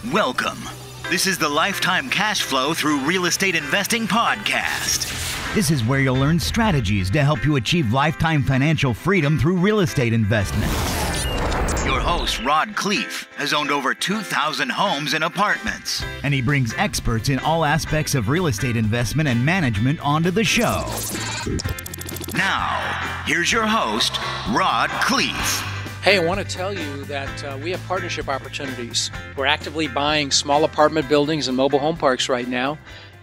Welcome. This is the Lifetime Cashflow through Real Estate Investing podcast. This is where you'll learn strategies to help you achieve lifetime financial freedom through real estate investment. Your host, Riyad Khleif, has owned over 2,000 homes and apartments, and he brings experts in all aspects of real estate investment and management onto the show. Now, here's your host, Riyad Khleif. Hey, I want to tell you that we have partnership opportunities. We're actively buying small apartment buildings and mobile home parks right now,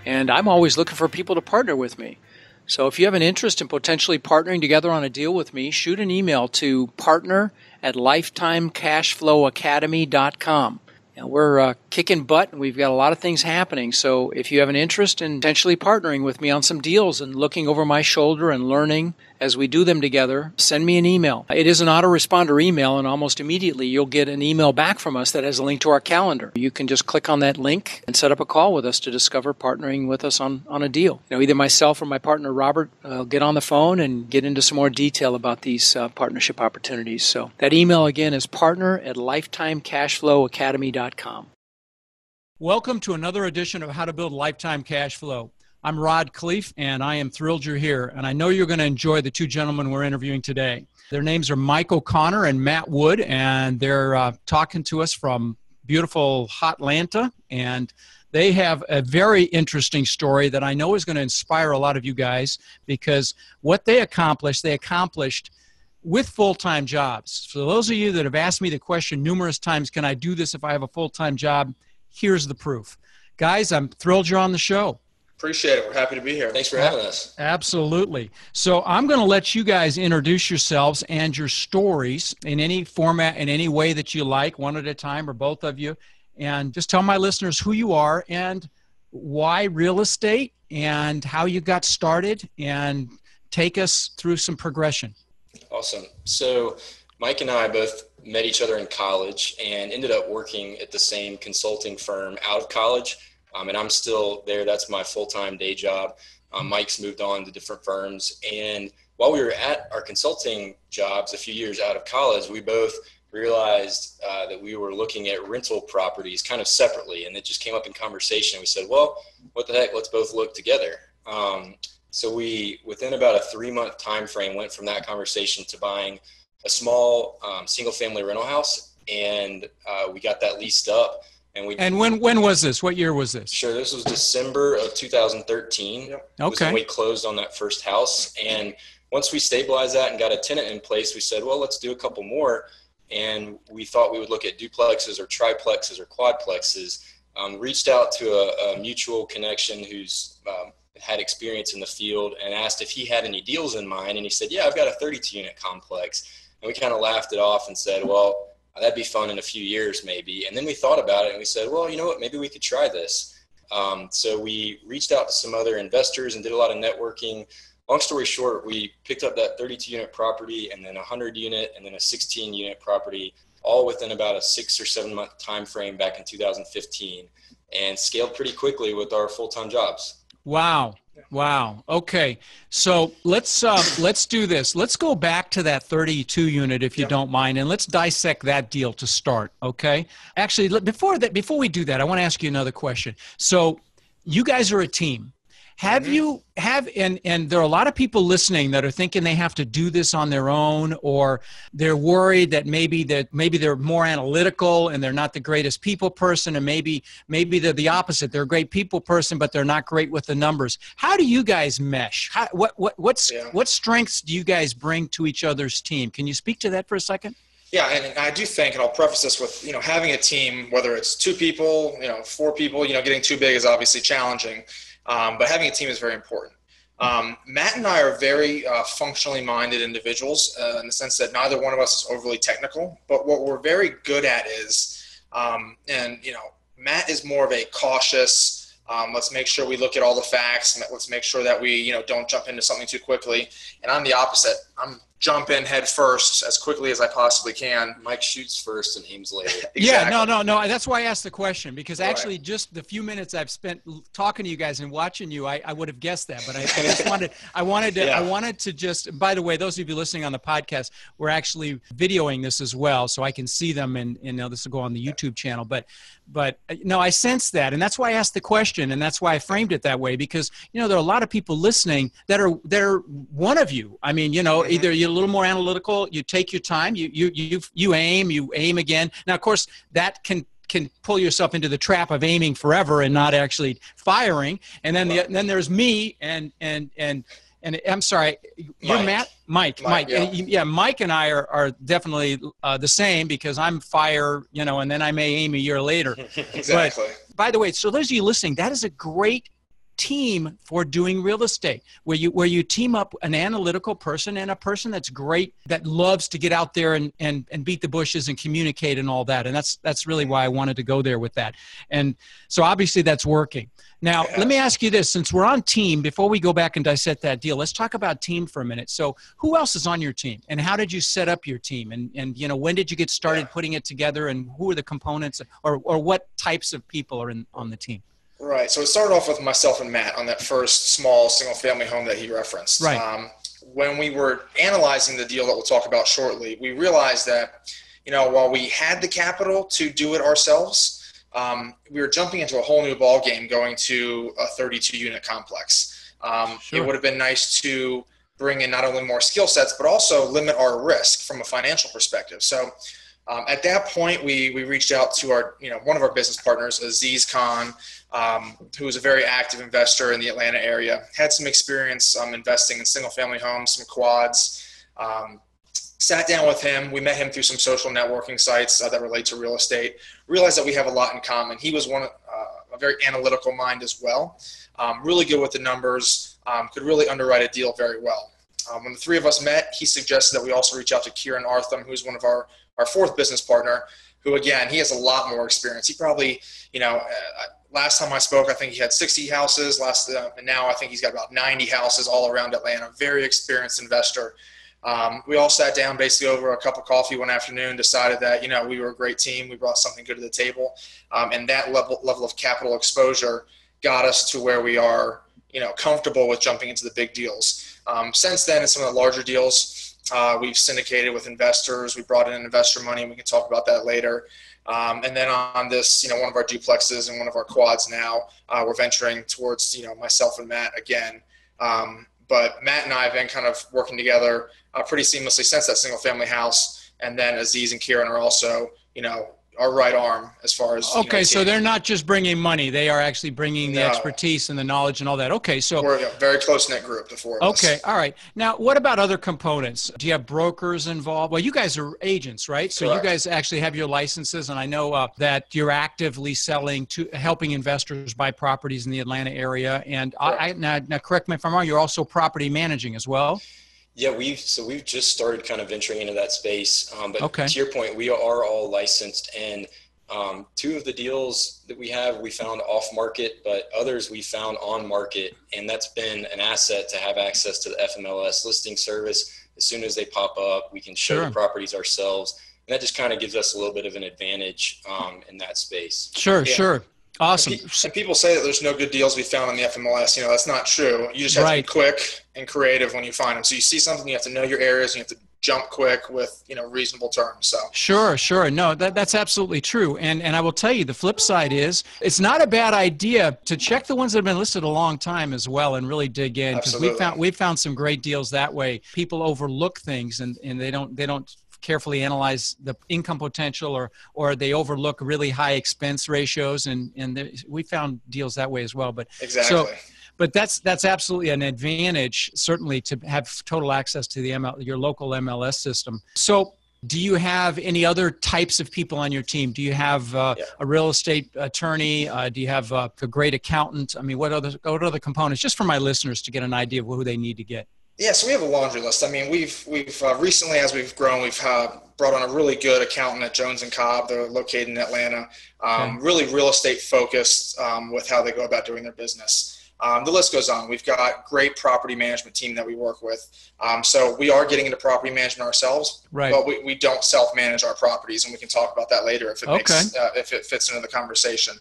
and I'm always looking for people to partner with me. So if you have an interest in potentially partnering together on a deal with me, shoot an email to partner@lifetimecashflowacademy.com. Now, we're kicking butt, and we've got a lot of things happening. So if you have an interest in potentially partnering with me on some deals and looking over my shoulder and learning as we do them together, send me an email. It is an autoresponder email, and almost immediately you'll get an email back from us that has a link to our calendar. You can just click on that link and set up a call with us to discover partnering with us on a deal. Either myself or my partner Robert will get on the phone and get into some more detail about these partnership opportunities. So that email again is partner@lifetimecashflowacademy.com. Welcome to another edition of How to Build Lifetime Cash Flow. I'm Riyad Khleif, and I am thrilled you're here. And I know you're going to enjoy the two gentlemen we're interviewing today. Their names are Mike O'Connor and Matt Wood, and they're talking to us from beautiful Hotlanta. And they have a very interesting story that I know is going to inspire a lot of you guys, because what they accomplished with full-time jobs. For those of you that have asked me the question numerous times, can I do this if I have a full-time job? Here's the proof. Guys, I'm thrilled you're on the show. Appreciate it. We're happy to be here. Thanks for having us. Absolutely. So I'm going to let you guys introduce yourselves and your stories in any format, in any way that you like, one at a time or both of you. And just tell my listeners who you are and why real estate and how you got started, and take us through some progression. Awesome. So Mike and I both met each other in college and ended up working at the same consulting firm out of college. And I'm still there. That's my full-time day job. Mike's moved on to different firms. And while we were at our consulting jobs a few years out of college, we both realized that we were looking at rental properties kind of separately. And it just came up in conversation. We said, well, what the heck, let's both look together. So we, within about a 3-month time frame, went from that conversation to buying a small single-family rental house. And we got that leased up. And when was this? What year was this? Sure. This was December of 2013. Yep. Okay. When we closed on that first house. And once we stabilized that and got a tenant in place, we said, well, let's do a couple more. And we thought we would look at duplexes or triplexes or quadplexes. Reached out to a mutual connection who's had experience in the field and asked if he had any deals in mind. And he said, yeah, I've got a 32-unit complex. And we kind of laughed it off and said, well, that'd be fun in a few years maybe. And then we thought about it and we said, well, you know what, maybe we could try this. So we reached out to some other investors and did a lot of networking. Long story short, we picked up that 32-unit property and then a 100-unit and then a 16-unit property, all within about a 6 or 7 month time frame back in 2015, and scaled pretty quickly with our full-time jobs. Wow. Wow. Okay. So let's do this. Let's go back to that 32 unit, if you don't mind, and let's dissect that deal to start. Okay. Actually, before we do that, I want to ask you another question. So you guys are a team. And there are a lot of people listening that are thinking they have to do this on their own, or they're worried that maybe they're more analytical and they're not the greatest people person, and maybe they're the opposite. They're a great people person, but they're not great with the numbers. How do you guys mesh? What strengths do you guys bring to each other's team? Can you speak to that for a second? Yeah, and I do think, and I'll preface this with, having a team, whether it's 2 people, 4 people, getting too big is obviously challenging. But having a team is very important. Matt and I are very functionally minded individuals in the sense that neither one of us is overly technical. But what we're very good at is, Matt is more of a cautious, let's make sure we look at all the facts, and let's make sure that we don't jump into something too quickly. And I'm the opposite. I'm jump in head first as quickly as I possibly can. Mike shoots first and aims later. Exactly. Yeah, no. That's why I asked the question, because actually just the few minutes I've spent talking to you guys and watching you, I would have guessed that. But I wanted to just, by the way, those of you listening on the podcast, we're actually videoing this as well, so I can see them, and this will go on the YouTube channel. But no, I sense that, and that's why I asked the question, and that's why I framed it that way, because there are a lot of people listening they're one of you. I mean, either you're a little more analytical, you take your time, you aim again. Now, of course, that can pull yourself into the trap of aiming forever and not actually firing. And then then there's me and I'm sorry, you're Mike. Yeah. Mike and I are definitely the same, because I'm fire, and then I may aim a year later. Exactly. But, by the way, so those of you listening, that is a great team for doing real estate, where you team up an analytical person and a person that's great, that loves to get out there and beat the bushes and communicate and all that. And that's really why I wanted to go there with that. And so obviously that's working. Now, let me ask you this, since we're on team, before we go back and dissect that deal, let's talk about team for a minute. So who else is on your team, and how did you set up your team? And when did you get started putting it together, and who are the components, or what types of people are on the team? Right. So it started off with myself and Matt on that first small single-family home that he referenced. Right. When we were analyzing the deal that we'll talk about shortly, we realized that, while we had the capital to do it ourselves, we were jumping into a whole new ball game going to a 32-unit complex. Sure. It would have been nice to bring in not only more skill sets, but also limit our risk from a financial perspective. So at that point, we reached out to our, one of our business partners, Aziz Khan, who was a very active investor in the Atlanta area, had some experience investing in single-family homes, some quads. Sat down with him. We met him through some social networking sites that relate to real estate. Realized that we have a lot in common. He was a very analytical mind as well. Really good with the numbers. Could really underwrite a deal very well. When the three of us met, he suggested that we also reach out to Kieran Artham, who's one of our fourth business partner, who, again, he has a lot more experience. He probably, last time I spoke, I think he had 60 houses. And now I think he's got about 90 houses all around Atlanta. Very experienced investor. We all sat down basically over a cup of coffee one afternoon, decided that, we were a great team. We brought something good to the table. And that level of capital exposure got us to where we are, comfortable with jumping into the big deals. Since then, in some of the larger deals, we've syndicated with investors. We brought in investor money, and we can talk about that later. And then on this, one of our duplexes and one of our quads now, we're venturing towards, myself and Matt again. But Matt and I have been kind of working together pretty seamlessly since that single family house. And then Aziz and Kieran are also, our right arm as far as. Okay, so they're not just bringing money; they are actually bringing the expertise and the knowledge and all that. Okay, so we're a very close knit group, the four of us. Okay, all right. Now, what about other components? Do you have brokers involved? Well, you guys are agents, right? So Correct. You guys actually have your licenses, and I know that you're actively selling to helping investors buy properties in the Atlanta area. And now, correct me if I'm wrong. You're also property managing as well. Yeah, we've just started kind of venturing into that space. But to your point, we are all licensed, and two of the deals that we have, we found off market, but others we found on market. And that's been an asset to have access to the FMLS listing service. As soon as they pop up, we can show the properties ourselves. And that just kind of gives us a little bit of an advantage in that space. Sure. Awesome. And people say that there's no good deals we found on the FMLS. That's not true. You just have to be quick and creative when you find them. So you see something, you have to know your areas, and you have to jump quick with, reasonable terms. So Sure. No, that's absolutely true. And I will tell you, the flip side is it's not a bad idea to check the ones that have been listed a long time as well and really dig in, because we found some great deals that way. People overlook things and they don't carefully analyze the income potential, or they overlook really high expense ratios, and we found deals that way as well. But exactly. But that's absolutely an advantage, certainly, to have total access to your local MLS system. So do you have any other types of people on your team? Do you have a real estate attorney? Do you have a great accountant? I mean, what other components, just for my listeners to get an idea of who they need to get? Yeah, so we have a laundry list. I mean, we've recently, as we've grown, we've brought on a really good accountant at Jones & Cobb. They're located in Atlanta, really real estate focused with how they go about doing their business. The list goes on. We've got great property management team that we work with. So we are getting into property management ourselves, right. but we don't self-manage our properties, and we can talk about that later if it fits into the conversation.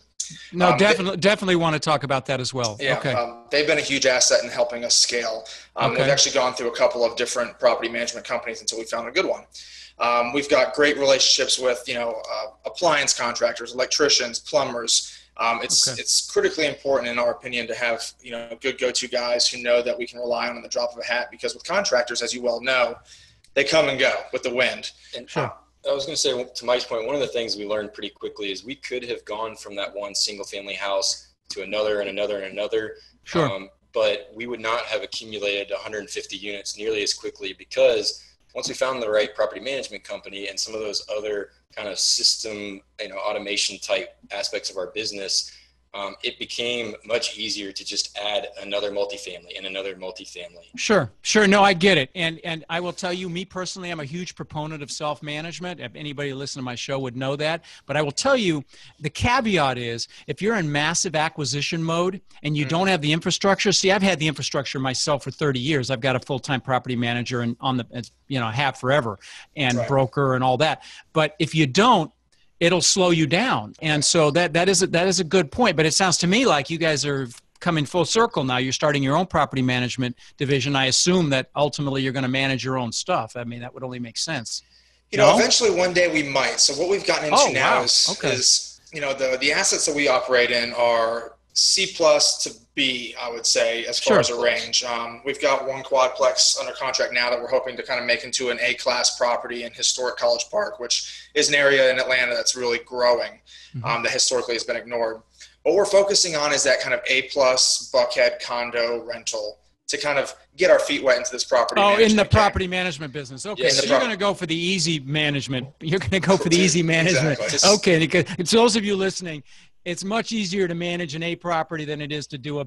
No, definitely want to talk about that as well. Yeah, okay. They've been a huge asset in helping us scale. We've actually gone through a couple of different property management companies until we found a good one. We've got great relationships with, appliance contractors, electricians, plumbers. It's critically important, in our opinion, to have, good go-to guys who know that we can rely on the drop of a hat, because with contractors, as you well know, they come and go with the wind. And I was going to say, to Mike's point, one of the things we learned pretty quickly is we could have gone from that one single family house to another and another and another. Sure. But we would not have accumulated 150 units nearly as quickly, because once we found the right property management company and some of those other kind of system, automation type aspects of our business, it became much easier to just add another multifamily and another multifamily. Sure. No, I get it. And I will tell you, me personally, I'm a huge proponent of self-management. If anybody listening to my show would know that. But I will tell you, the caveat is, if you're in massive acquisition mode and you don't have the infrastructure. See, I've had the infrastructure myself for 30 years. I've got a full-time property manager and have forever, and broker and all that. But if you don't, it'll slow you down. And so that is a good point. But it sounds to me like you guys are coming full circle now. You're starting your own property management division. I assume that ultimately you're going to manage your own stuff. I mean, that would only make sense. Eventually one day we might. So what we've gotten into now is the assets that we operate in are C+ to B, I would say, as far as a range. We've got one quadplex under contract now that we're hoping to kind of make into an A-class property in historic College Park, which is an area in Atlanta that's really growing, that historically has been ignored. What we're focusing on is that kind of A+ Buckhead condo rental to kind of get our feet wet into this property management. In the property management business. Okay, so you're going to go for the easy management. You're going to go for the easy management. Exactly. Okay, because to those of you listening, it's much easier to manage an A property than it is to do a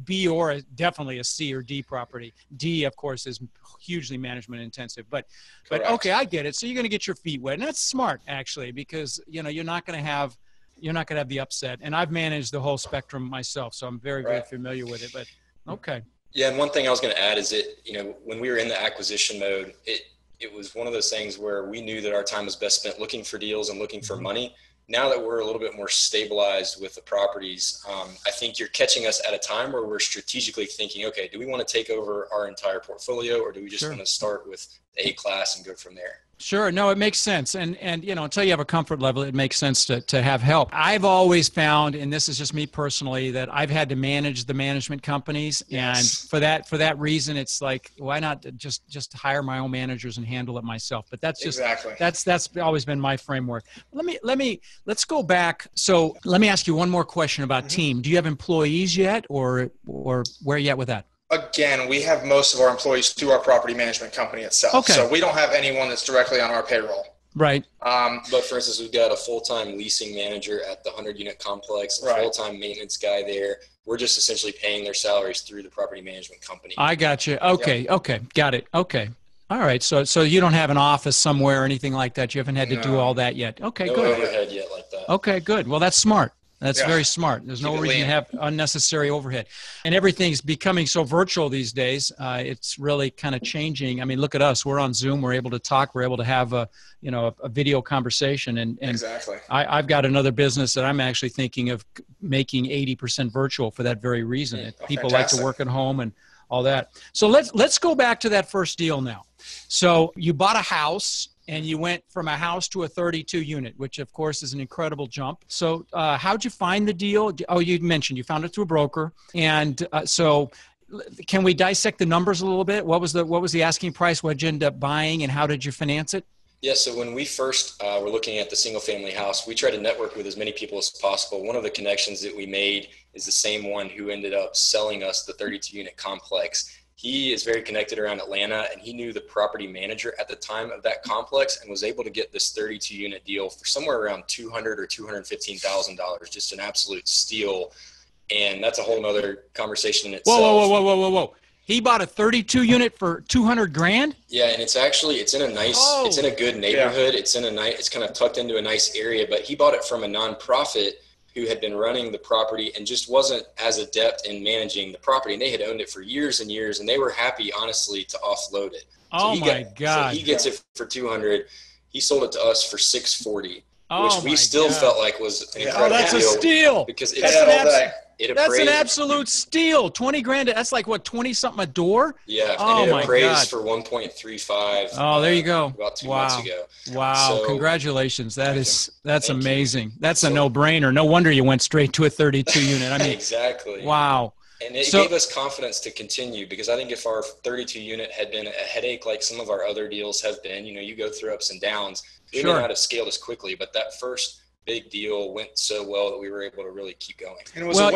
B or definitely a C or D property. D, of course, is hugely management intensive. But okay, I get it. So you're going to get your feet wet, and that's smart actually, because you're not going to have the upset. And I've managed the whole spectrum myself, so I'm very familiar with it. But okay. Yeah, and one thing I was going to add is when we were in the acquisition mode, it was one of those things where we knew that our time was best spent looking for deals and looking for money. Now that we're a little bit more stabilized with the properties, I think you're catching us at a time where we're strategically thinking, okay, do we want to take over our entire portfolio, or do we just want to start with A class and go from there? Sure. No, it makes sense. And until you have a comfort level, it makes sense to have help. I've always found, and this is just me personally, that I've had to manage the management companies. Yes. And for that reason, it's like, why not just hire my own managers and handle it myself? But that's just, that's always been my framework. Let's go back. So let me ask you one more question about team. Do you have employees yet, or where are you at with that? Again, we have most of our employees through our property management company itself. Okay. So we don't have anyone that's directly on our payroll. Right. But for instance, we've got a full-time leasing manager at the 100-unit complex, a full-time maintenance guy there. We're just essentially paying their salaries through the property management company. I got you. Okay. Yeah. Okay. Got it. Okay. All right. So you don't have an office somewhere or anything like that. You haven't had to do all that yet. Okay, no good. Overhead yet like that. Okay, good. Well, that's smart. That's very smart. There's no reason to have unnecessary overhead. And everything's becoming so virtual these days. It's really kind of changing. I mean, look at us. We're on Zoom. We're able to talk. We're able to have a video conversation. And exactly. I've got another business that I'm actually thinking of making 80% virtual for that very reason. People like to work at home and all that. So let's go back to that first deal now. So you bought a house, and you went from a house to a 32 unit, which of course is an incredible jump. So how'd you find the deal? Oh, you mentioned you found it through a broker. And so can we dissect the numbers a little bit? What was the asking price? What'd you end up buying, and how did you finance it? Yeah, so when we first were looking at the single family house, we tried to network with as many people as possible. One of the connections that we made is the same one who ended up selling us the 32 unit complex. He is very connected around Atlanta, and he knew the property manager at the time of that complex and was able to get this 32 unit deal for somewhere around $200,000 or $215,000, just an absolute steal. And that's a whole nother conversation in itself. Whoa. He bought a 32 unit for $200,000? Yeah. And it's in a nice, it's in a good neighborhood. Yeah. It's kind of tucked into a nice area, but he bought it from a nonprofit who had been running the property and just wasn't as adept in managing the property. And they had owned it for years and years, and they were happy, honestly, to offload it. Oh my God. So he gets it for 200. He sold it to us for 640, Oh which we still felt like was an Oh, incredible that's a deal steal. because That's it's an absolute steal. 20 grand. That's like what, 20 something a door? Yeah. Oh and it my appraised God. for 1.35. Oh, there you go. About 2 Wow. months ago. Wow. So, Congratulations. That's Thank you. amazing. That's a no-brainer. No wonder you went straight to a 32 unit. I mean, exactly. wow. And it gave us confidence to continue, because I think if our 32 unit had been a headache like some of our other deals have been, you go through ups and downs, we may not have scaled as quickly, but that first big deal went so well that we were able to really keep going. And it was go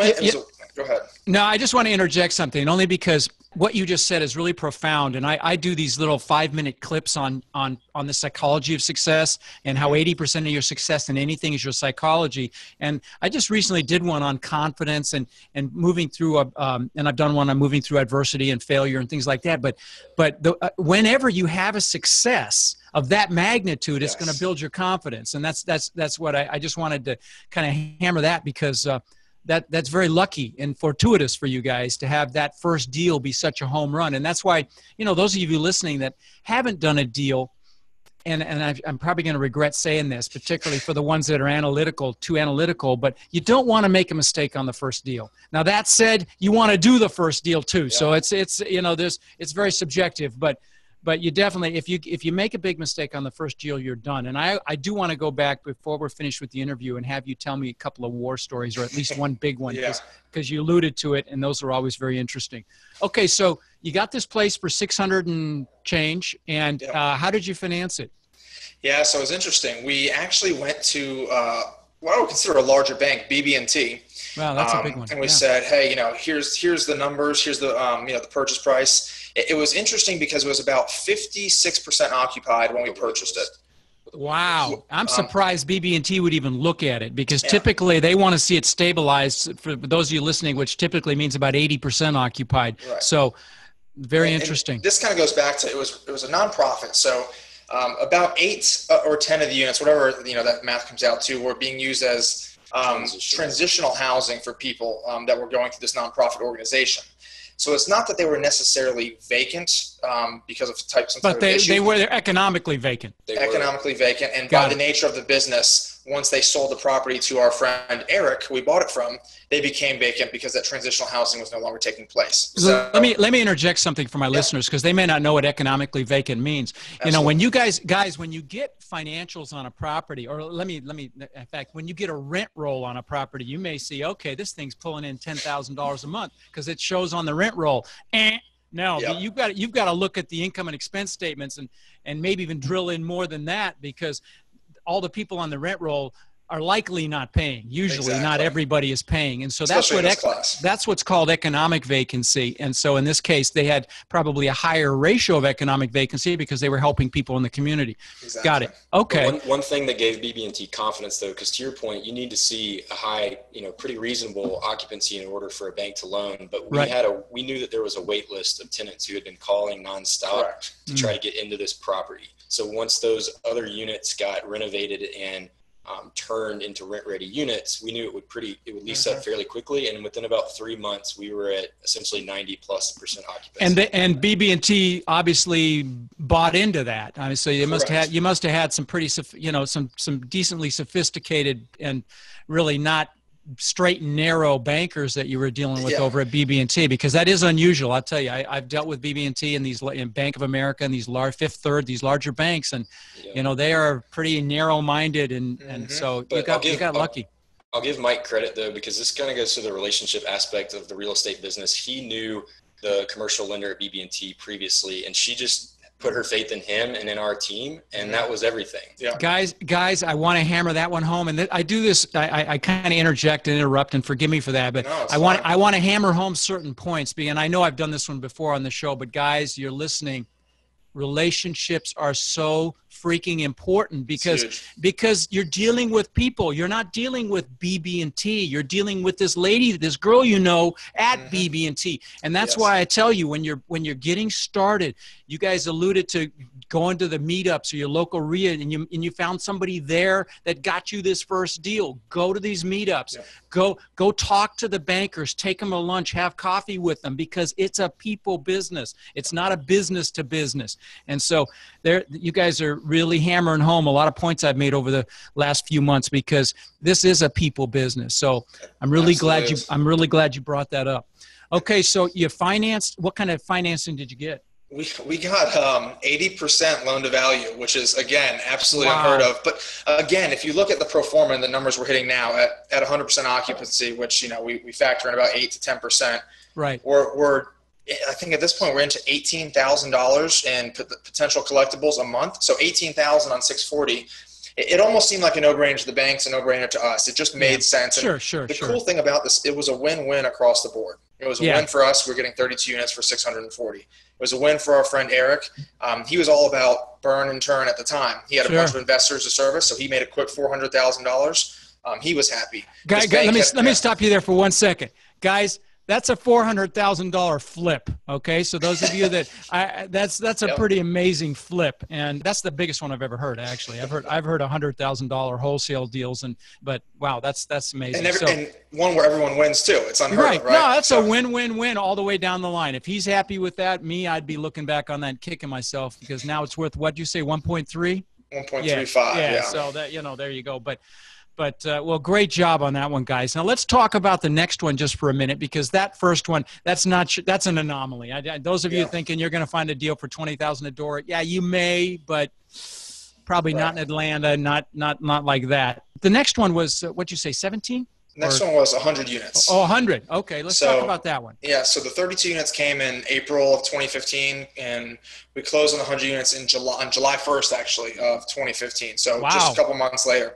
ahead. No, I just want to interject something, only because what you just said is really profound. And I do these little 5-minute clips on the psychology of success and how 80% of your success in anything is your psychology. And I just recently did one on confidence and moving through, and I've done one on moving through adversity and failure and things like that. But whenever you have a success of that magnitude, it's going to build your confidence. And that's what I just wanted to kind of hammer that, because that's very lucky and fortuitous for you guys to have that first deal be such a home run. And that's why, those of you listening that haven't done a deal, and I'm probably going to regret saying this, particularly for the ones that are too analytical, but you don't want to make a mistake on the first deal. Now, that said, you want to do the first deal too. Yeah. So it's very subjective, but you definitely, if you make a big mistake on the first deal, you're done. And I do want to go back before we're finished with the interview and have you tell me a couple of war stories, or at least one big one, because you alluded to it, and those are always very interesting. Okay, so you got this place for 600 and change, and how did you finance it? Yeah, so it was interesting. We actually went to what I would consider a larger bank, BB&T. Wow, that's a big one. And we said, hey, here's the numbers, here's the the purchase price. It was interesting because it was about 56% occupied when we purchased it. Wow. I'm surprised BB&T would even look at it, because typically they want to see it stabilized, for those of you listening, which typically means about 80% occupied. Right. So very interesting. And this kind of goes back to, it was a nonprofit. So about 8 or 10 of the units, whatever, that math comes out to, were being used as transitional housing for people that were going through this nonprofit organization. So it's not that they were necessarily vacant because of some type of issue. But they're economically vacant. Economically vacant. And by the nature of the business, once they sold the property to our friend Eric, who we bought it from, they became vacant because that transitional housing was no longer taking place. So let me interject something for my listeners, because they may not know what economically vacant means. Absolutely. When you guys, when you get financials on a property, or let me, in fact, when you get a rent roll on a property, you may see, okay, this thing's pulling in $10,000 a month because it shows on the rent roll. No, but you've got to look at the income and expense statements and maybe even drill in more than that, because all the people on the rent roll are likely not paying. Usually not everybody is paying. And so that's what's called economic vacancy. And so in this case, they had probably a higher ratio of economic vacancy because they were helping people in the community. Exactly. Got it. Okay. One thing that gave BB&T confidence, though, because to your point, you need to see a high, pretty reasonable occupancy in order for a bank to loan. But we knew that there was a wait list of tenants who had been calling nonstop to try to get into this property. So once those other units got renovated and turned into rent-ready units, we knew it would lease up fairly quickly, and within about 3 months, we were at essentially 90+% occupancy. And BB&T obviously bought into that. I mean, so you must have had some pretty, some decently sophisticated and really not straight and narrow bankers that you were dealing with over at BB&T, because that is unusual. I'll tell you, I've dealt with BB&T and in Bank of America and these Fifth Third, these larger banks, and they are pretty narrow-minded, and so you got lucky. I'll give Mike credit, though, because this kind of goes to the relationship aspect of the real estate business. He knew the commercial lender at BB&T previously, and she just put her faith in him and in our team, and that was everything. Yeah. Guys, I want to hammer that one home, and I do this. I kind of interject and interrupt, and forgive me for that, but I want to hammer home certain points. And I know I've done this one before on the show, but guys, you're listening. Relationships are so freaking important because you're dealing with people. You're not dealing with BB&T. You're dealing with this lady, this girl at BB&T. And that's why I tell you, when you're getting started, you guys alluded to going to the meetups or your local REIT and you found somebody there that got you this first deal. Go to these meetups. Yeah. Go talk to the bankers, take them to lunch, have coffee with them, because it's a people business. It's not a business to business. And so you guys are really hammering home a lot of points I've made over the last few months, because this is a people business. So I'm really glad you brought that up. Okay, so you financed. What kind of financing did you get? We got 80% loan to value, which is, again, absolutely unheard of. But again, if you look at the pro forma and the numbers we're hitting now at 100% occupancy, which, you know, we factor in about 8 to 10%. Right. We're I think at this point we're into $18,000 in potential collectibles a month. So 18,000 on 640. It almost seemed like a no-brainer to the banks, a no-brainer to us. It just made sense. And the cool thing about this, it was a win-win across the board. It was a win for us. We're getting 32 units for 640. It was a win for our friend Eric. He was all about burn and turn at the time. He had a bunch of investors to service, so he made a quick $400,000. He was happy. Guys, let me stop you there for 1 second. Guys, that's a $400,000 flip. Okay, so those of you that that's a pretty amazing flip, and that's the biggest one I've ever heard. Actually, I've heard $100,000 wholesale deals, but wow, that's amazing. And one where everyone wins too. It's unheard of, right? No, that's a win-win-win all the way down the line. If he's happy with that, I'd be looking back on that and kicking myself, because now it's worth, what'd you say, 1.3? 1.35. Yeah. So that, there you go. But well, great job on that one, guys. Now let's talk about the next one just for a minute, because that first one, that's an anomaly. Those of you thinking you're going to find a deal for $20,000 a door, yeah, you may, but probably not in Atlanta, not like that. The next one was what'd you say, 17? Next one was 100 units. Oh, 100. Okay, let's talk about that one. Yeah, so the 32 units came in April of 2015, and we closed on 100 units on July 1st, actually, of 2015. So just a couple months later.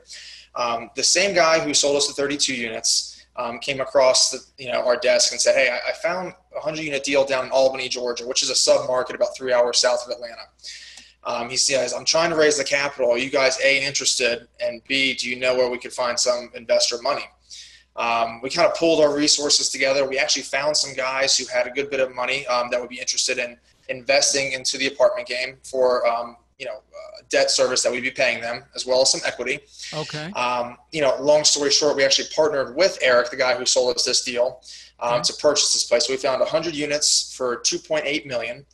The same guy who sold us the 32 units came across our desk and said, hey, I found a 100-unit deal down in Albany, Georgia, which is a sub-market about 3 hours south of Atlanta. He says, I'm trying to raise the capital. Are you guys, A, interested, and B, do you know where we could find some investor money? We kind of pulled our resources together. We actually found some guys who had a good bit of money that would be interested in investing into the apartment game for debt service that we'd be paying them, as well as some equity. Okay. Long story short, we actually partnered with Eric, the guy who sold us this deal, to purchase this place. So we found 100 units for $2.8 million.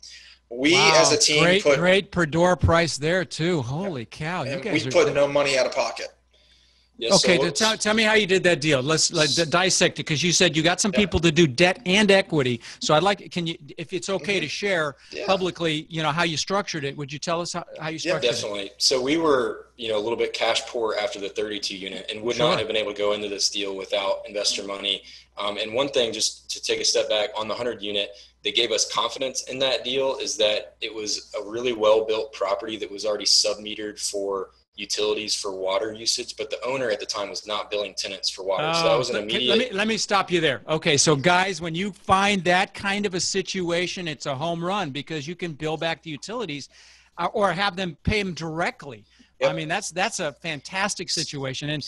We as a team great per door price there too. Holy cow! And we put no money out of pocket. Yeah, okay, tell me how you did that deal. Let's dissect it, because you said you got some people to do debt and equity. So I'd like, if it's okay to share publicly, how you structured it. Would you tell us how you structured it? Yeah, definitely. So we were, a little bit cash poor after the 32 unit, and would not have been able to go into this deal without investor money. And one thing, just to take a step back on the 100 unit, that gave us confidence in that deal is that it was a really well-built property that was already sub-metered for utilities for water usage, but the owner at the time was not billing tenants for water. So that was an immediate. Let me stop you there. Okay, so guys, when you find that kind of a situation, it's a home run, because you can bill back the utilities or have them pay them directly. Yep. I mean, that's a fantastic situation. And,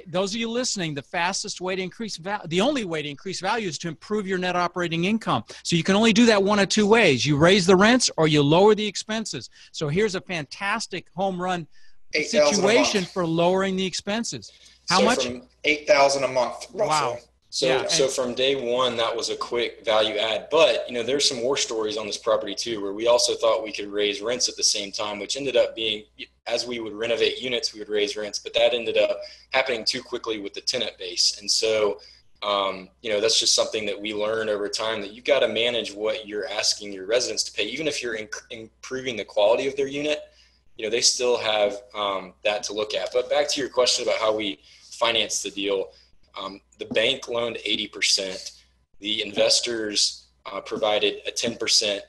those of you listening, the fastest way to increase the only way to increase value is to improve your net operating income. So you can only do that one of two ways. You raise the rents or you lower the expenses. So here's a fantastic home run situation for lowering the expenses. How much? From $8,000 a month, roughly. Wow. So from day one, that was a quick value add. But, there's some war stories on this property too, where we also thought we could raise rents at the same time, which ended up being, as we would renovate units, we would raise rents. But that ended up happening too quickly with the tenant base. And so, that's just something that we learned over time, that you've got to manage what you're asking your residents to pay, even if you're improving the quality of their unit. They still have that to look at. But back to your question about how we financed the deal, the bank loaned 80%. The investors provided a 10%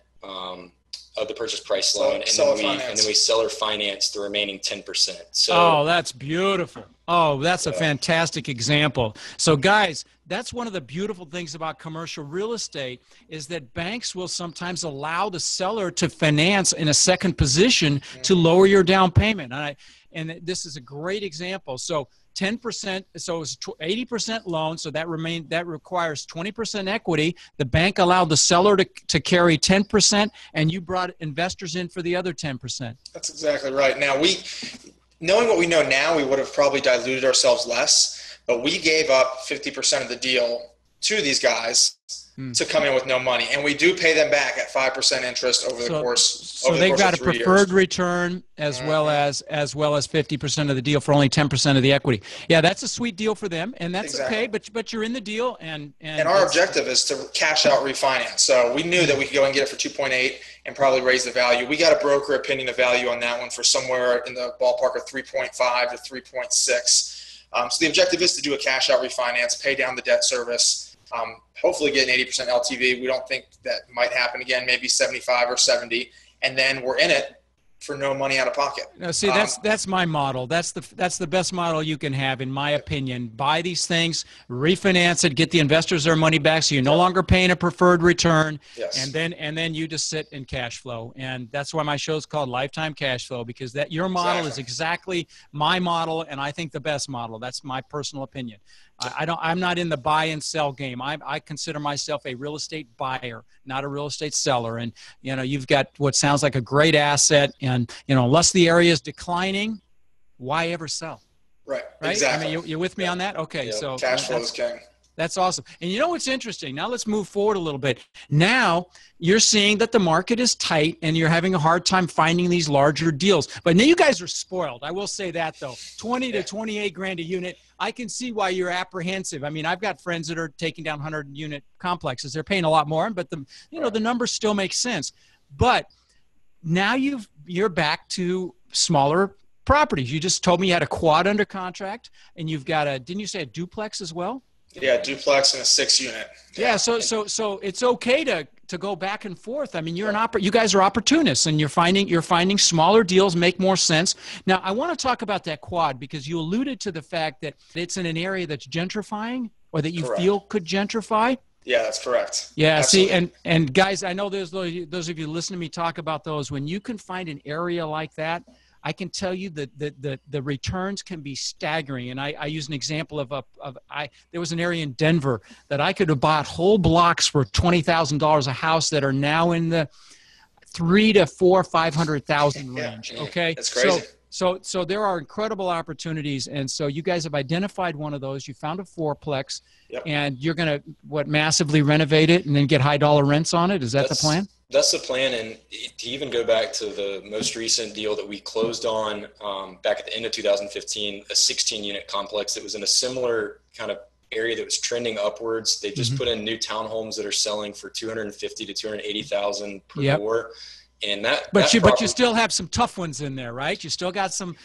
of the purchase price loan, and then we seller financed the remaining 10%. So, that's beautiful. Oh, that's a fantastic example. So, guys, that's one of the beautiful things about commercial real estate, is that banks will sometimes allow the seller to finance in a second position to lower your down payment. And this is a great example. So 10%. So it's 80% loan. So that requires 20% equity. The bank allowed the seller to carry 10%, and you brought investors in for the other 10%. That's exactly right. Now, knowing what we know now, we would have probably diluted ourselves less, but we gave up 50% of the deal to these guys to come in with no money, and we do pay them back at 5% interest over the course. So they've got a preferred return as well as 50% of the deal for only 10% of the equity. Yeah, that's a sweet deal for them, and that's okay. But you're in the deal, and our objective is to cash out refinance. So we knew that we could go and get it for 2.8 and probably raise the value. We got a broker opinion of value on that one for somewhere in the ballpark of 3.5 to 3.6. So the objective is to do a cash out refinance, pay down the debt service. Hopefully get an 80% LTV. We don't think that might happen again, maybe 75 or 70. And then we're in it for no money out of pocket. No, see, that's my model. That's the best model you can have, in my opinion. Buy these things, refinance it, get the investors their money back, so you're no longer paying a preferred return. Yes. And then you just sit in cash flow. And that's why my show is called Lifetime Cash Flow, because your model is exactly my model, and I think the best model. That's my personal opinion. I'm not in the buy and sell game. I consider myself a real estate buyer, not a real estate seller. And, you've got what sounds like a great asset, and, unless the area is declining, why ever sell? Right. Right. Exactly. I mean, you're with me on that? Okay. Yeah. So cash flow is king. That's awesome. And you know what's interesting? Now let's move forward a little bit. Now you're seeing that the market is tight and you're having a hard time finding these larger deals. But now you guys are spoiled. I will say that, though. 20 to 28 grand a unit. I can see why you're apprehensive. I mean, I've got friends that are taking down 100-unit complexes. They're paying a lot more, but the numbers still make sense. But now you're back to smaller properties. You just told me you had a quad under contract, and you've got didn't you say a duplex as well? Yeah, duplex and a 6-unit. Yeah, so it's okay to go back and forth. I mean, you guys are opportunists, and you're finding smaller deals make more sense. Now, I want to talk about that quad, because you alluded to the fact that it's in an area that's gentrifying, or that you feel could gentrify. Yeah, that's correct. Yeah, Absolutely. see, and guys, I know there's those of you listening to me talk about those. When you can find an area like that, I can tell you that the returns can be staggering. And I use an example there was an area in Denver that I could have bought whole blocks for $20,000 a house that are now in the $300,000 to $500,000 range. Okay, that's crazy. So there are incredible opportunities, and so you guys have identified one of those. You found a fourplex, and you're going to massively renovate it and then get high dollar rents on it. Is that the plan? That's the plan. And to even go back to the most recent deal that we closed on back at the end of 2015, a 16-unit complex that was in a similar kind of area that was trending upwards. They just put in new townhomes that are selling for $250,000 to $280,000 per door. And but you still have some tough ones in there, right? You still got some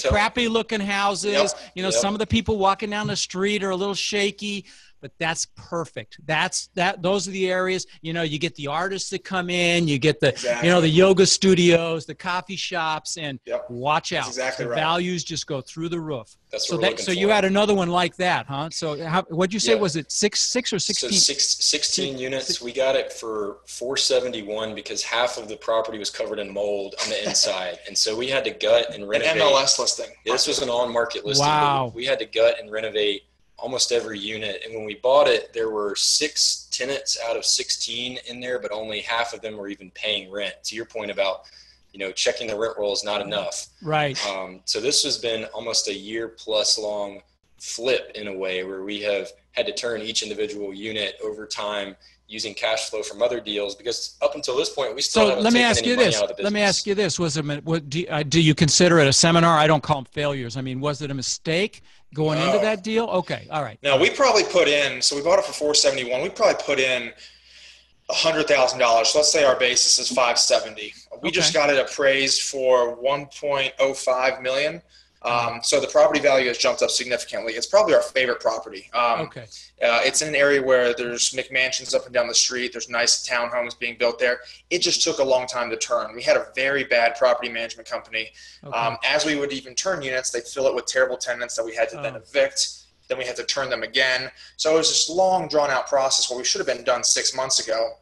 crappy looking houses. Some of the people walking down the street are a little shaky. But that's perfect. Those are the areas, you get the artists that come in, you get the, the yoga studios, the coffee shops, and watch out. Exactly right. Values just go through the roof. That's so you had another one like that, huh? So what'd you say? Was it six or 16? So 16 units. We got it for $471 because half of the property was covered in mold on the inside. And so we had to gut and renovate. An MLS listing. Yeah, this was an on-market listing. Wow. We had to gut and renovate almost every unit. And when we bought it, there were 6 tenants out of 16 in there, but only half of them were even paying rent. To your point about, checking the rent roll is not enough. Right. So this has been almost a year plus long flip in a way where we have had to turn each individual unit over time using cash flow from other deals, because up until this point, we still haven't taken any money out of the business. Let me ask you this. Do you consider it a seminar? I don't call them failures. I mean, was it a mistake going into that deal? Okay. All right. No, we probably put in, so we bought it for $471. We probably put in $100,000. So let's say our basis is $570. We just got it appraised for $1.05 million. So the property value has jumped up significantly. It's probably our favorite property. It's in an area where there's McMansions up and down the street. There's nice townhomes being built there. It just took a long time to turn. We had a very bad property management company. As we would even turn units, they'd fill it with terrible tenants that we had to then evict. Then we had to turn them again. So it was this long, drawn-out process where we should have been done 6 months ago.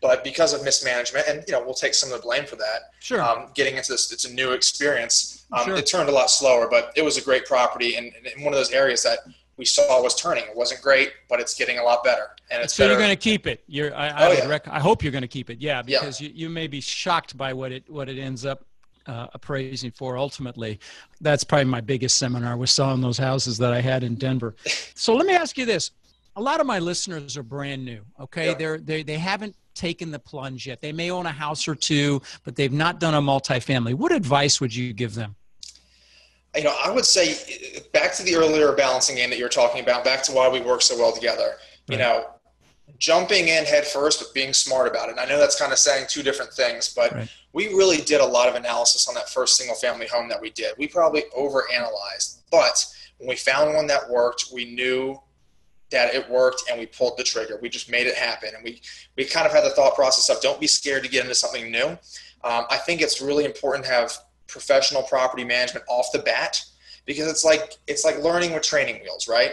But because of mismanagement, and we'll take some of the blame for that. Sure. Getting into this, it's a new experience. Sure. It turned a lot slower, but it was a great property, and one of those areas that we saw was turning. It wasn't great, but it's getting a lot better. And it's so better. You're going to keep it. I hope you're going to keep it. Yeah, because you may be shocked by what it ends up appraising for ultimately. That's probably my biggest seminar, was selling those houses that I had in Denver. So let me ask you this. A lot of my listeners are brand new. Okay. Yeah. They haven't taken the plunge yet. They may own a house or two, but they've not done a multifamily. What advice would you give them? I would say back to the earlier balancing game that you were talking about, back to why we work so well together, right. Jumping in head first, but being smart about it. And I know that's kind of saying two different things, but right. We really did a lot of analysis on that first single family home that we did. We probably overanalyzed, but when we found one that worked, we knew that it worked and we pulled the trigger. We just made it happen. And we kind of had the thought process of don't be scared to get into something new. I think it's really important to have professional property management off the bat, because it's like learning with training wheels, right?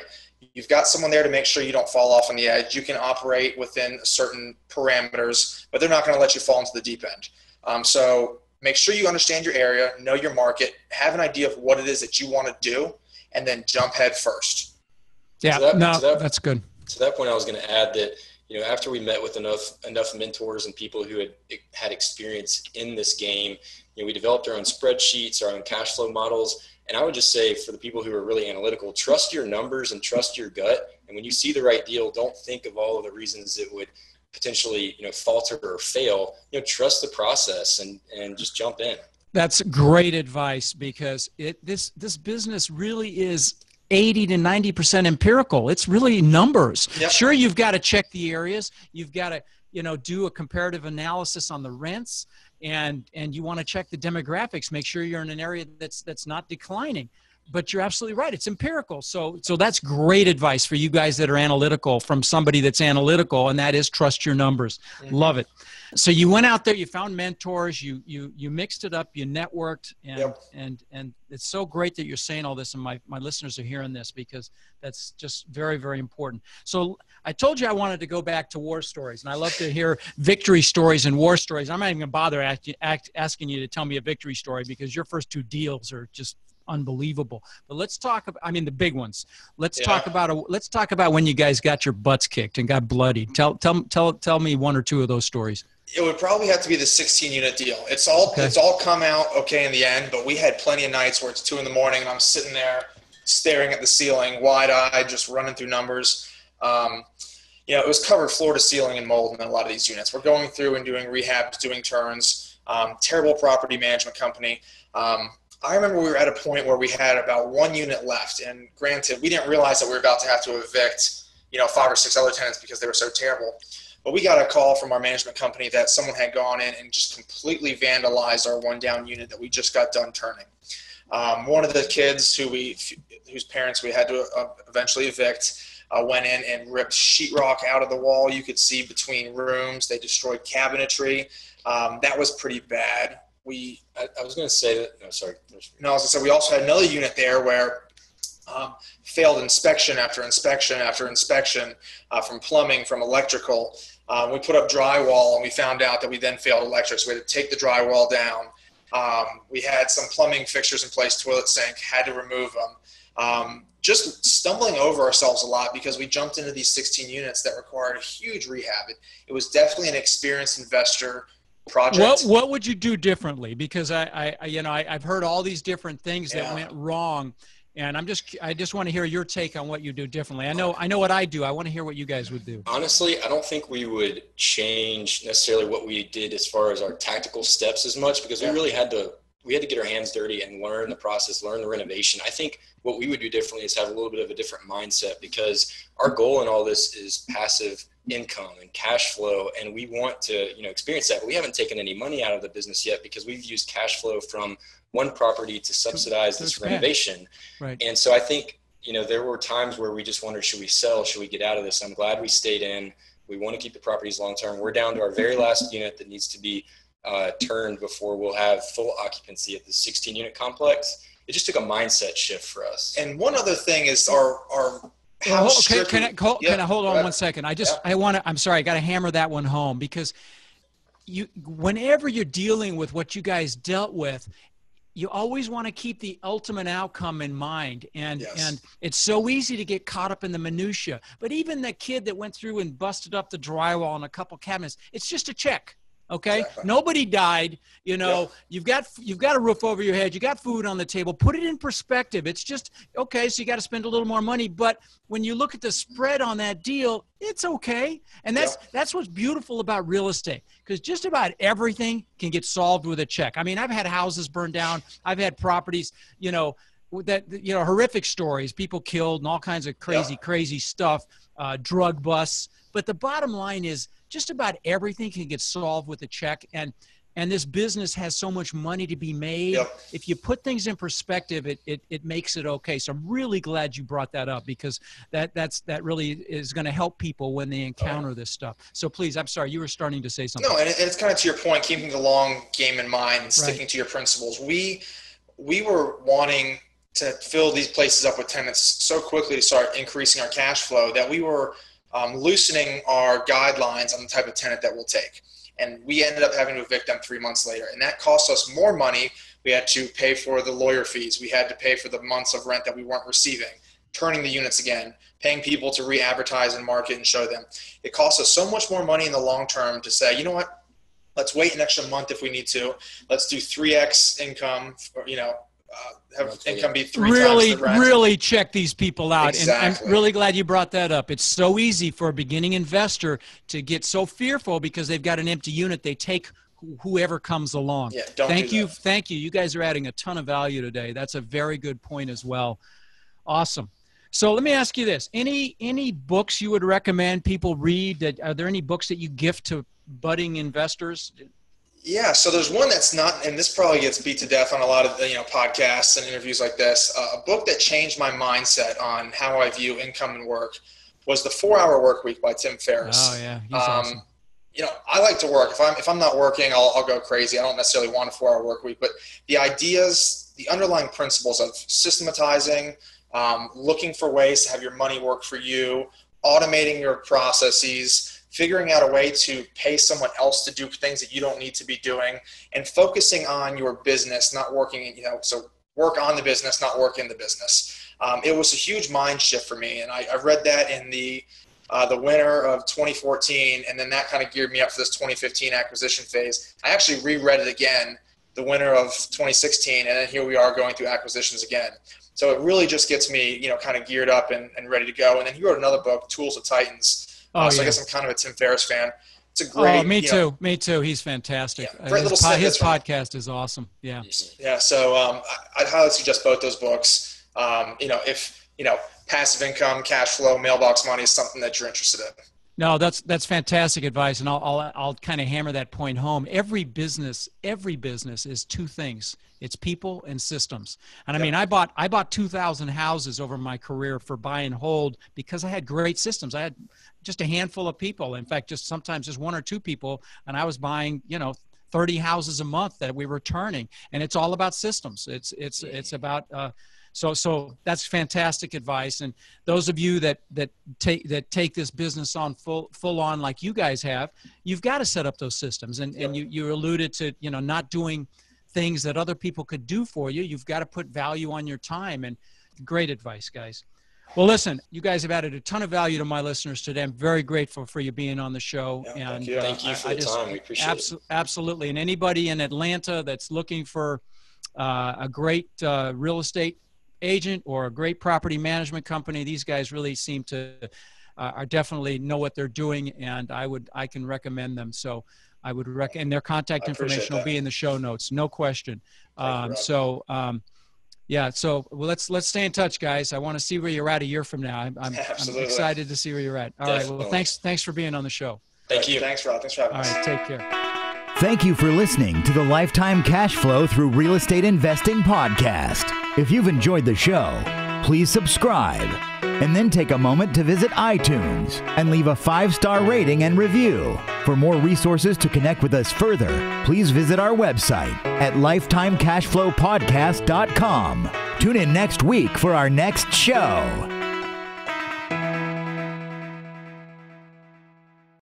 You've got someone there to make sure you don't fall off on the edge. You can operate within certain parameters, but they're not going to let you fall into the deep end. So make sure you understand your area, know your market, have an idea of what it is that you want to do, and then jump head first. Yeah, that's good. To that point, I was going to add that, after we met with enough mentors and people who had experience in this game, we developed our own spreadsheets, our own cash flow models. And I would just say, for the people who are really analytical, trust your numbers and trust your gut. And when you see the right deal, don't think of all of the reasons it would potentially, falter or fail. Trust the process and just jump in. That's great advice, because this business really is 80 to 90% empirical. It's really numbers. Yep. Sure, you've got to check the areas. You've got to, do a comparative analysis on the rents, and you want to check the demographics, make sure you're in an area that's not declining. But you're absolutely right. It's empirical. So that's great advice for you guys that are analytical, from somebody that's analytical, and that is trust your numbers. Mm-hmm. Love it. So you went out there, you found mentors, you mixed it up, you networked, and it's so great that you're saying all this, and my listeners are hearing this, because that's just very, very important. So I told you I wanted to go back to war stories, and I love to hear victory stories and war stories. I'm not even going to bother asking you to tell me a victory story, because your first two deals are just unbelievable. But let's talk about, the big ones. Let's talk about when you guys got your butts kicked and got bloody. Tell me one or two of those stories. It would probably have to be the 16-unit deal. It's all come out okay in the end, but we had plenty of nights where it's 2 a.m. and I'm sitting there staring at the ceiling, wide-eyed, just running through numbers. It was covered floor to ceiling and mold in a lot of these units. We're going through and doing rehabs, doing turns. Terrible property management company. I remember we were at a point where we had about 1 unit left, and granted, we didn't realize that we were about to have to evict, 5 or 6 other tenants because they were so terrible. But we got a call from our management company that someone had gone in and just completely vandalized our 1 down unit that we just got done turning. One of the kids whose parents we had to eventually evict went in and ripped sheetrock out of the wall. You could see between rooms. They destroyed cabinetry. That was pretty bad. I was going to say that. No, sorry. No, I was going to say we also had another unit there where failed inspection after inspection after inspection, from plumbing, from electrical. We put up drywall, and we found out that we then failed electric, so we had to take the drywall down. We had some plumbing fixtures in place, toilet sink, had to remove them. Just stumbling over ourselves a lot, because we jumped into these 16 units that required a huge rehab. It was definitely an experienced investor project. What would you do differently? Because I've heard all these different things that went wrong, and I just want to hear your take on what you do differently. I know what I do. I want to hear what you guys would do. Honestly, I don't think we would change necessarily what we did as far as our tactical steps as much, because we really had to get our hands dirty and learn the process, learn the renovation. I think what we would do differently is have a little bit of a different mindset, because our goal in all this is passive income and cash flow, and we want to experience that. But we haven't taken any money out of the business yet, because we've used cash flow from one property to subsidize this renovation. Right. And so I think there were times where we just wondered, should we sell, should we get out of this? I'm glad we stayed in. We want to keep the properties long term. We're down to our very last unit that needs to be turned before we'll have full occupancy at the 16 unit complex. It just took a mindset shift for us. And one other thing is our how okay, can I hold on 1 second? I'm sorry, I got to hammer that one home, because whenever you're dealing with what you guys dealt with, you always want to keep the ultimate outcome in mind. And it's so easy to get caught up in the minutia. But even the kid that went through and busted up the drywall and a couple cabinets, it's just a check. Okay. Exactly. Nobody died. You've got a roof over your head. You got food on the table. Put it in perspective. It's just, okay, so you got to spend a little more money. But when you look at the spread on that deal, it's okay. And that's what's beautiful about real estate, because just about everything can get solved with a check. I mean, I've had houses burned down. I've had properties, horrific stories, people killed and all kinds of crazy stuff, drug busts. But the bottom line is, just about everything can get solved with a check. And this business has so much money to be made. Yep. If you put things in perspective, it makes it okay. So I'm really glad you brought that up, because that really is going to help people when they encounter this stuff. So please, I'm sorry, you were starting to say something. No, and it's kind of to your point, keeping the long game in mind and sticking to your principles. We were wanting to fill these places up with tenants so quickly to start increasing our cash flow that we were loosening our guidelines on the type of tenant that we'll take. And we ended up having to evict them 3 months later. And that cost us more money. We had to pay for the lawyer fees. We had to pay for the months of rent that we weren't receiving, turning the units again, paying people to re-advertise and market and show them. It cost us so much more money in the long term to say, you know what, let's wait an extra month if we need to. Let's do 3x income, have income be 3 times the rent. Really check these people out. Exactly. And I'm really glad you brought that up. It's so easy for a beginning investor to get so fearful because they've got an empty unit. They take whoever comes along. Yeah, Thank you. You guys are adding a ton of value today. That's a very good point as well. Awesome. So let me ask you this. Any books you would recommend people read? Are there any books that you gift to budding investors? Yeah, so there's one that's not, and this probably gets beat to death on a lot of podcasts and interviews like this. A book that changed my mindset on how I view income and work was The 4-Hour Workweek by Tim Ferriss. Oh yeah, he's awesome. I like to work. If I'm not working, I'll go crazy. I don't necessarily want a 4-hour work week, but the ideas, the underlying principles of systematizing, looking for ways to have your money work for you, automating your processes, figuring out a way to pay someone else to do things that you don't need to be doing, and focusing on your business, not working, so work on the business, not work in the business. It was a huge mind shift for me. And I read that in the winter of 2014. And then that kind of geared me up for this 2015 acquisition phase. I actually reread it again, the winter of 2016. And then here we are going through acquisitions again. So it really just gets me, kind of geared up and ready to go. And then he wrote another book, Tools of Titans. So I guess I'm kind of a Tim Ferriss fan. It's a great. Oh, me too. Me too. He's fantastic. Yeah, his podcast is awesome. Yeah. Yeah. So I'd highly suggest both those books. If passive income, cash flow, mailbox money is something that you're interested in. No, that's fantastic advice, and I'll kind of hammer that point home. Every business is two things: it's people and systems. And I mean, I bought 2,000 houses over my career for buy and hold because I had great systems. I had just a handful of people. In fact, sometimes just one or two people, and I was buying 30 houses a month that we were turning. And it's all about systems. It's about So that's fantastic advice. And those of you that take this business on full on like you guys have, you've got to set up those systems. And you alluded to not doing things that other people could do for you. You've got to put value on your time. And great advice, guys. Well, listen, you guys have added a ton of value to my listeners today. I'm very grateful for you being on the show. Yeah, and thank you for the time. We appreciate it. Absolutely. And anybody in Atlanta that's looking for a great real estate agent or a great property management company, these guys really seem to are definitely know what they're doing, and I can recommend them. So I would recommend their contact information will be in the show notes, no question. So let's stay in touch, guys. I want to see where you're at a year from now. I'm excited to see where you're at. All right. Well, thanks for being on the show. Thank you. Thanks, Rod. Thanks for having us. All right. Take care. Thank you for listening to the Lifetime Cash Flow Through Real Estate Investing podcast. If you've enjoyed the show, please subscribe and then take a moment to visit iTunes and leave a 5-star rating and review. For more resources to connect with us further, please visit our website at lifetimecashflowpodcast.com. Tune in next week for our next show.